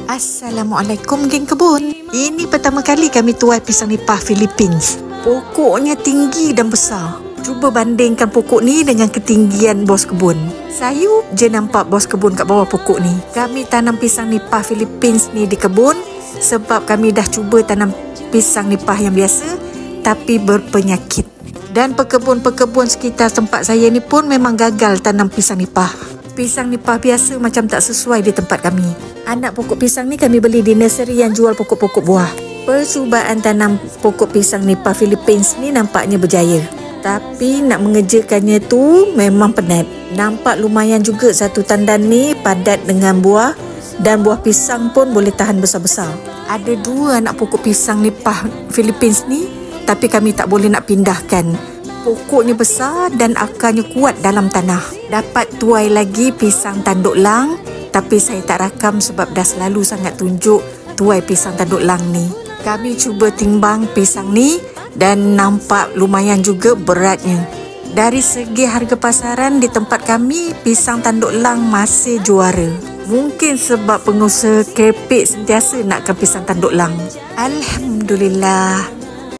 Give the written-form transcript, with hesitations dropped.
Assalamualaikum geng kebun. Ini pertama kali kami tuai pisang nipah Philippines. Pokoknya tinggi dan besar. Cuba bandingkan pokok ni dengan ketinggian bos kebun. Sayup je nampak bos kebun kat bawah pokok ni. Kami tanam pisang nipah Philippines ni di kebun sebab kami dah cuba tanam pisang nipah yang biasa tapi berpenyakit. Dan pekebun-pekebun sekitar tempat saya ni pun memang gagal tanam pisang nipah. Pisang nipah biasa macam tak sesuai di tempat kami. Anak pokok pisang ni kami beli di nursery yang jual pokok-pokok buah. Percubaan tanam pokok pisang nipah Philippines ni nampaknya berjaya. Tapi nak mengerjakannya tu memang penat. Nampak lumayan juga satu tandan ni padat dengan buah dan buah pisang pun boleh tahan besar-besar. Ada 2 anak pokok pisang nipah Philippines ni tapi kami tak boleh nak pindahkan. Pokoknya besar dan akarnya kuat dalam tanah. Dapat tuai lagi pisang tanduk lang tapi saya tak rakam sebab dah selalu sangat tunjuk tuai pisang tanduk lang ni. Kami cuba timbang pisang ni dan nampak lumayan juga beratnya. Dari segi harga pasaran di tempat kami, pisang tanduk lang masih juara. Mungkin sebab pengusaha kerepek sentiasa nakkan pisang tanduk lang. Alhamdulillah.